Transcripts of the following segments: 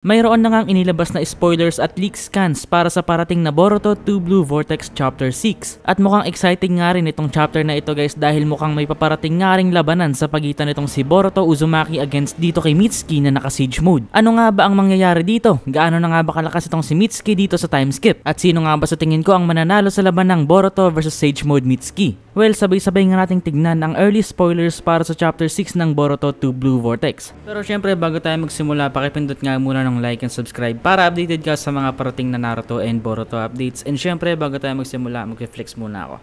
Mayroon na ngang inilabas na spoilers at leak scans para sa parating na Boruto 2 Blue Vortex Chapter 6. At mukhang exciting nga rin itong chapter na ito guys dahil mukhang may paparating nga ring labanan sa pagitan nitong si Boruto Uzumaki against dito kay Mitsuki na naka-siege mode. Ano nga ba ang mangyayari dito? Gaano na nga ba kalakas itong si Mitsuki dito sa time skip? At sino nga ba sa tingin ko ang mananalo sa laban ng Boruto versus Sage Mode Mitsuki? Well, sabay-sabay nga nating tignan ang early spoilers para sa Chapter 6 ng Boruto 2 Blue Vortex. Pero syempre bago tayo magsimula, pakipindot nga muna ng like and subscribe para updated ka sa mga parating na Naruto and Boruto updates. And syempre bago tayo magsimula, mag-reflex muna ako.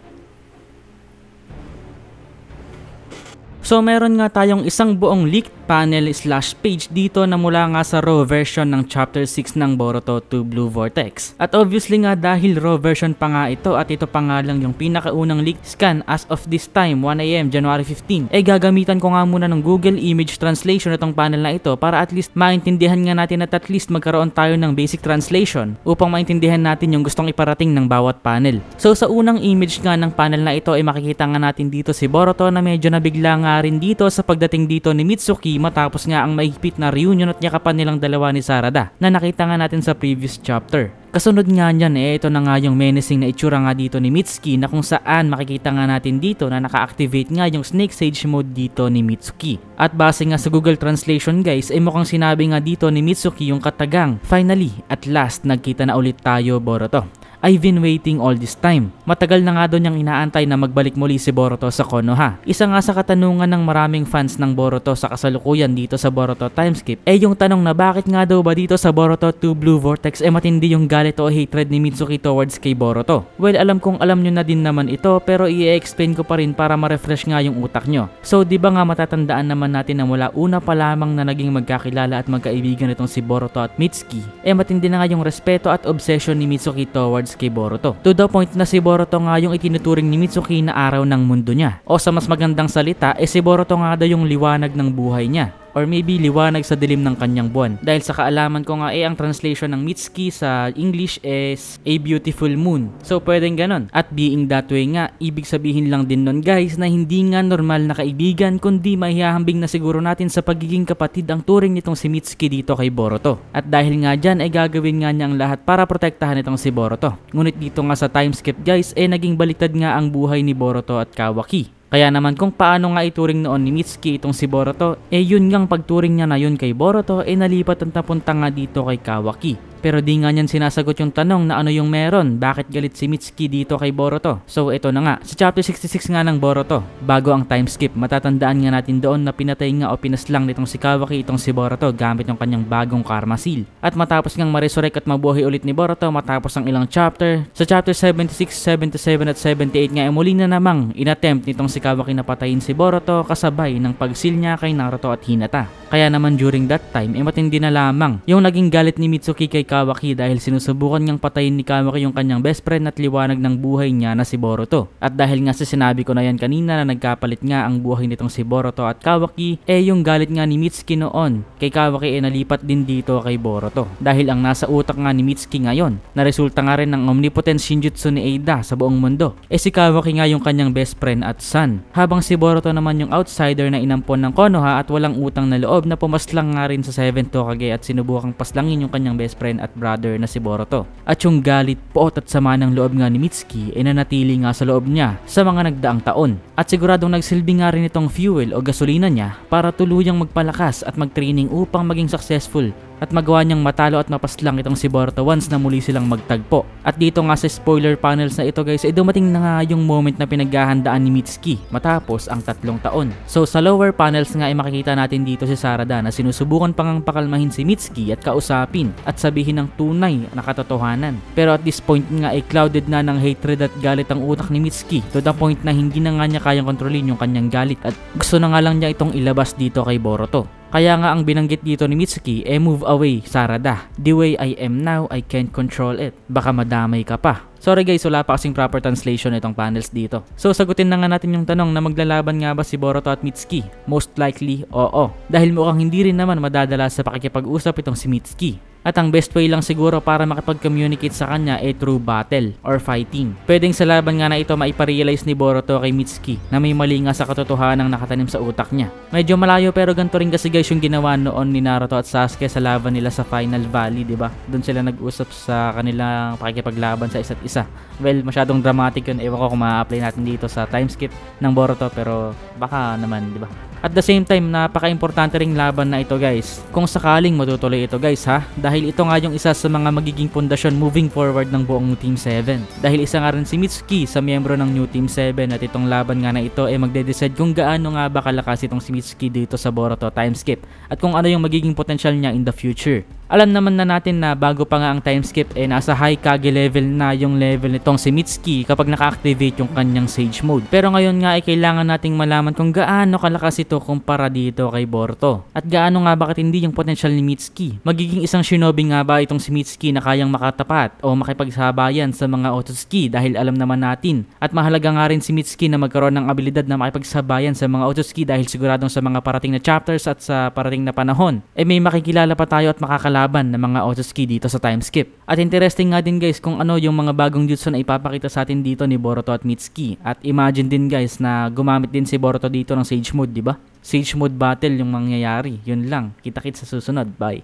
So meron nga tayong isang buong leaked panel / page dito na mula nga sa raw version ng Chapter 6 ng Boruto 2 Blue Vortex. At obviously nga dahil raw version pa nga ito at ito pa nga lang yung pinakaunang leaked scan as of this time 1 AM January 15, gagamitan ko nga muna ng Google Image Translation itong panel na ito para at least maintindihan nga natin at least magkaroon tayo ng basic translation upang maintindihan natin yung gustong iparating ng bawat panel. So sa unang image nga ng panel na ito ay makikita nga natin dito si Boruto na medyo nabigla nga rin dito sa pagdating dito ni Mitsuki matapos nga ang mahigpit na reunion at yakapan nilang dalawa ni Sarada na nakita nga natin sa previous chapter. Kasunod nga niyan ito na nga yung menacing na itsura nga dito ni Mitsuki na kung saan makikita nga natin dito na naka-activate nga yung Snake Sage mode dito ni Mitsuki. At base nga sa Google Translation guys ay mukhang sinabi nga dito ni Mitsuki yung katagang, "Finally, at last nagkita na ulit tayo Boruto. I've been waiting all this time." Matagal na nga doon niyang inaantay na magbalik muli si Boruto sa Konoha. Isa nga sa katanungan ng maraming fans ng Boruto sa kasalukuyan dito sa Boruto Timeskip yung tanong na bakit nga daw ba dito sa Boruto 2 Blue Vortex matindi yung galit o hatred ni Mitsuki towards kay Boruto. Well, alam kong alam nyo na din naman ito pero i-explain ko pa rin para ma-refresh nga yung utak nyo. So di ba nga matatandaan naman natin na mula una pa lamang na naging magkakilala at magkaibigan itong si Boruto at Mitsuki matindi na nga yung respeto at obsession ni Mitsuki towards kay Boruto. To the point na si Boruto nga yung itinuturing ni Mitsuki na araw ng mundo niya. O sa mas magandang salita, si Boruto nga daw yung liwanag ng buhay niya. Or maybe liwanag sa dilim ng kanyang buwan. Dahil sa kaalaman ko nga ang translation ng Mitsuki sa English is a beautiful moon. So pwedeng ganon. At being that way nga, ibig sabihin lang din nun guys na hindi nga normal na kaibigan kundi mahihahambing na siguro natin sa pagiging kapatid ang turing nitong si Mitsuki dito kay Boruto. At dahil nga dyan gagawin nga niya ang lahat para protektahan itong si Boruto. Ngunit dito nga sa time skip guys naging baliktad nga ang buhay ni Boruto at Kawaki. Kaya naman kung paano nga ituring noon ni Mitsuki itong si Boruto, yun ngang pagturing niya na yun kay Boruto nalipat at napunta nga dito kay Kawaki. Pero di nga niyan sinasagot yung tanong na ano yung meron, bakit galit si Mitsuki dito kay Boruto. So ito na nga, sa chapter 66 nga ng Boruto, bago ang time skip, matatandaan nga natin doon na pinatay nga o pinaslang nitong si Kawaki itong si Boruto gamit yung kanyang bagong karma seal. At matapos ngang ma-resurrect at mabuhay ulit ni Boruto matapos ang ilang chapter, sa chapter 76, 77 at 78 nga muli na namang inattempt nitong si Kawaki na patayin si Boruto kasabay ng pag-seal niya kay Naruto at Hinata. Kaya naman during that time matindi na lamang yung naging galit ni Mitsuki kay Kawaki dahil sinusubukan niyang patayin ni Kawaki yung kanyang best friend at liwanag ng buhay niya na si Boruto. At dahil nga sa sinabi ko na yan kanina na nagkapalit nga ang buhay nitong si Boruto at Kawaki, yung galit nga ni Mitsuki noon kay Kawaki nalipat din dito kay Boruto. Dahil ang nasa utak nga ni Mitsuki ngayon, na resulta nga rin ng omnipotent shinjutsu ni Eida sa buong mundo, si Kawaki nga yung kanyang best friend at son. Habang si Boruto naman yung outsider na inampon ng Konoha at walang utang na loob na pumaslang nga rin sa 7th Hokage at sinubukang paslangin yung kanyang best friend at brother na si Boruto. At yung galit, poot at sama ng loob nga ni Mitsuki nanatili nga sa loob niya sa mga nagdaang taon. At siguradong nagsilbi nga rin itong fuel o gasolina niya para tuluyang magpalakas at magtraining upang maging successful at magawa niyang matalo at mapaslang itong si Boruto once na muli silang magtagpo. At dito nga sa spoiler panels na ito guys dumating na nga yung moment na pinaghahandaan ni Mitsuki matapos ang 3 taon. So sa lower panels nga makikita natin dito si Sarada na sinusubukan pang pakalmahin si Mitsuki at kausapin at sabihin ng tunay na katotohanan. Pero at this point nga clouded na ng hatred at galit ang utak ni Mitsuki to the point na hindi na nga niya kayang kontrolin yung kanyang galit at gusto na nga lang niya itong ilabas dito kay Boruto. Kaya nga ang binanggit dito ni Mitsuki move away Sarada. The way I am now, I can't control it. Baka madamay ka pa. Sorry guys, wala pa kasing proper translation itong panels dito. So sagutin na nga natin yung tanong na maglalaban nga ba si Boruto at Mitsuki? Most likely, oo. Dahil mukhang hindi rin naman madadala sa pakikipag-usap itong si Mitsuki. At ang best way lang siguro para makipag-communicate sa kanya ay through battle or fighting. Pwedeng sa laban nga na ito maiparealize ni Boruto kay Mitsuki na may mali nga sa katotohanan nakatanim sa utak niya. Medyo malayo pero ganito rin kasi guys yung ginawa noon ni Naruto at Sasuke sa laban nila sa Final Valley, diba? Doon sila nag-usap sa kanilang pakikipaglaban sa isa't isa. Well, masyadong dramatic yun. Ewan ko kung ma-apply natin dito sa time skip ng Boruto pero baka naman, diba? At the same time, napaka-importante ring laban na ito guys. Kung sakaling matutuloy ito guys ha, dahil ito nga yung isa sa mga magiging pundasyon moving forward ng buong Team 7. Dahil isa nga rin si Mitsuki sa miyembro ng New Team 7 at itong laban nga na ito ay magde-decide kung gaano nga ba kalakas itong si Mitsuki dito sa Boruto time skip at kung ano yung magiging potential niya in the future. Alam naman na natin na bago pa nga ang time skip nasa high Kage level na yung level nitong si Mitsuki kapag naka-activate yung kanyang Sage Mode. Pero ngayon nga ay kailangan nating malaman kung gaano kalakas ito kumpara dito kay Boruto. At gaano nga ba katindi yung potential ni Mitsuki. Magiging isang shinobi nga ba itong si Mitsuki na kayang makatapat o makipagsabayan sa mga Otsutsuki dahil alam naman natin. At mahalaga nga rin si Mitsuki na magkaroon ng abilidad na makipagsabayan sa mga Otsutsuki dahil siguradong sa mga parating na chapters at sa parating na panahon may makikilala pa tayo at makakalaban ng mga Otsutsuki dito sa time skip. At interesting nga din guys kung ano yung mga bagong jutsu na ipapakita sa atin dito ni Boruto at Mitsuki. At imagine din guys na gumamit din si Boruto dito ng Sage Mode, diba? Sage Mode battle yung mangyayari. Yun lang. Kita-kits sa susunod. Bye.